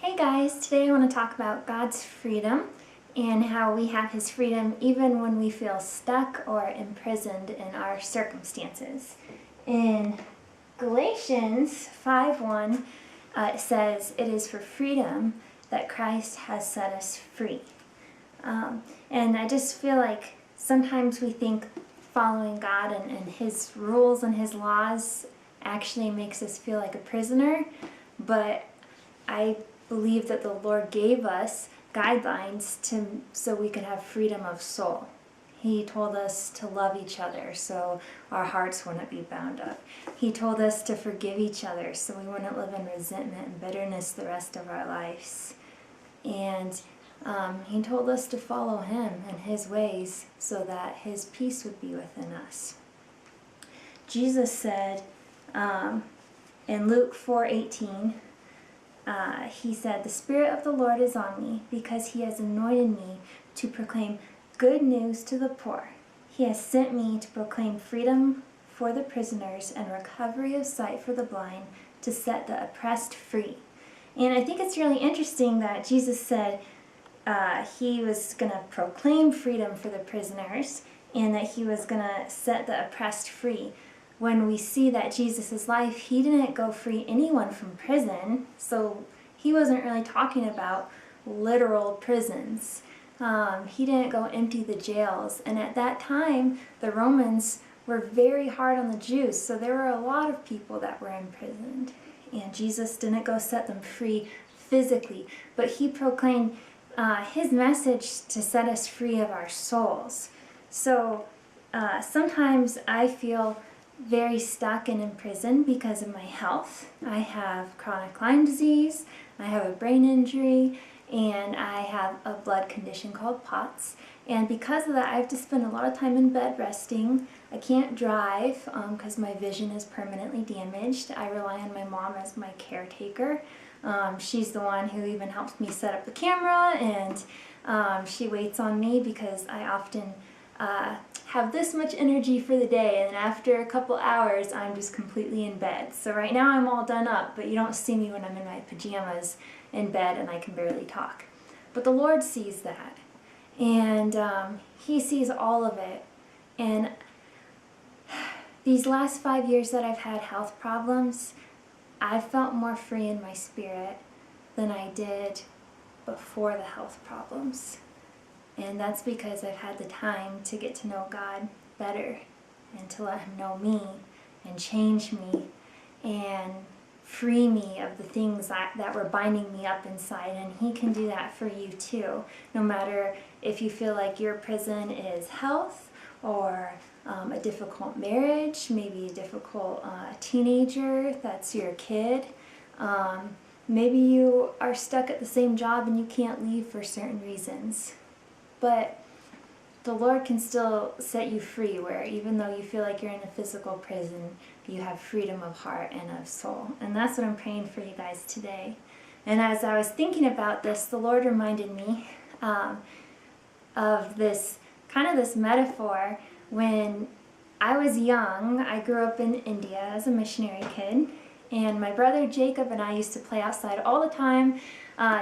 Hey guys, today I want to talk about God's freedom and how we have His freedom even when we feel stuck or imprisoned in our circumstances. In Galatians 5:1, it says, "It is for freedom that Christ has set us free." And I just feel like sometimes we think following God and His rules and His laws actually makes us feel like a prisoner, but I believe that the Lord gave us guidelines so we could have freedom of soul. He told us to love each other so our hearts wouldn't be bound up. He told us to forgive each other so we wouldn't live in resentment and bitterness the rest of our lives. And He told us to follow Him and His ways so that His peace would be within us. Jesus said in Luke 4:18, He said, "The Spirit of the Lord is on me because He has anointed me to proclaim good news to the poor. He has sent me to proclaim freedom for the prisoners and recovery of sight for the blind, to set the oppressed free." And I think it's really interesting that Jesus said He was going to proclaim freedom for the prisoners and that He was going to set the oppressed free. When we see that Jesus' life, He didn't go free anyone from prison, so He wasn't really talking about literal prisons. He didn't go empty the jails, and at that time, the Romans were very hard on the Jews, so there were a lot of people that were imprisoned, and Jesus didn't go set them free physically, but He proclaimed His message to set us free of our souls. So sometimes I feel very stuck and imprisoned because of my health. I have chronic Lyme disease, I have a brain injury, and I have a blood condition called POTS. And because of that, I have to spend a lot of time in bed resting. I can't drive because my vision is permanently damaged. I rely on my mom as my caretaker. She's the one who even helps me set up the camera, and she waits on me because I often have this much energy for the day, and after a couple hours I'm just completely in bed. So right now I'm all done up, but you don't see me when I'm in my pajamas in bed and I can barely talk. But the Lord sees that, and He sees all of it. And these last 5 years that I've had health problems, I've felt more free in my spirit than I did before the health problems. And that's because I've had the time to get to know God better and to let Him know me and change me and free me of the things that were binding me up inside. And He can do that for you too, no matter if you feel like your prison is health or a difficult marriage, maybe a difficult teenager that's your kid. Maybe you are stuck at the same job and you can't leave for certain reasons. But the Lord can still set you free, where even though you feel like you're in a physical prison, you have freedom of heart and of soul. And that's what I'm praying for you guys today. And as I was thinking about this, the Lord reminded me of this metaphor. When I was young, I grew up in India as a missionary kid, and my brother Jacob and I used to play outside all the time,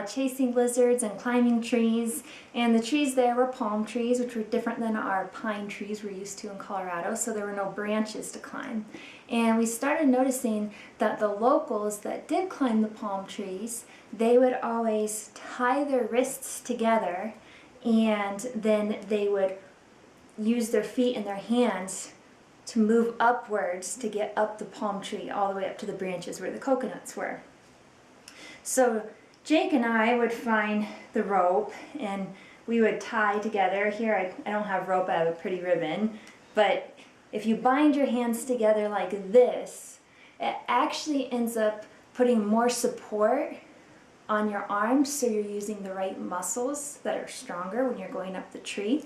chasing lizards and climbing trees. And the trees there were palm trees, which were different than our pine trees we're used to in Colorado, so there were no branches to climb. And we started noticing that the locals that did climb the palm trees, they would always tie their wrists together, and then they would use their feet and their hands to move upwards to get up the palm tree all the way up to the branches where the coconuts were. So Jake and I would find the rope and we would tie together. Here I don't have rope, I have a pretty ribbon, but if you bind your hands together like this, it actually ends up putting more support on your arms, so you're using the right muscles that are stronger when you're going up the tree.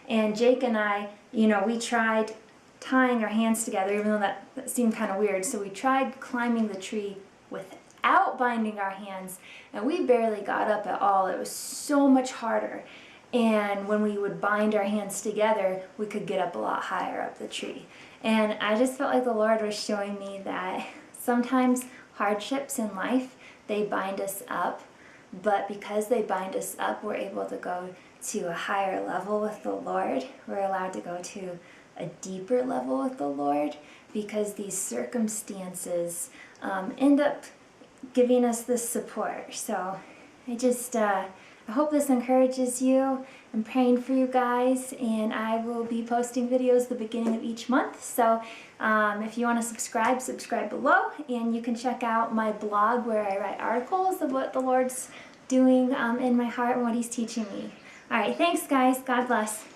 And Jake and I, we tried tying our hands together, even though that seemed kind of weird. So we tried climbing the tree without binding our hands, and we barely got up at all. It was so much harder. And when we would bind our hands together, we could get up a lot higher up the tree. And I just felt like the Lord was showing me that sometimes hardships in life, they bind us up but because they bind us up, we're able to go to a higher level with the Lord. We're allowed to go to a deeper level with the Lord because these circumstances end up giving us this support. So I hope this encourages you. I'm praying for you guys, and I will be posting videos the beginning of each month. So if you want to subscribe below, and you can check out my blog where I write articles of what the Lord's doing in my heart and what He's teaching me. All right, thanks guys. God bless.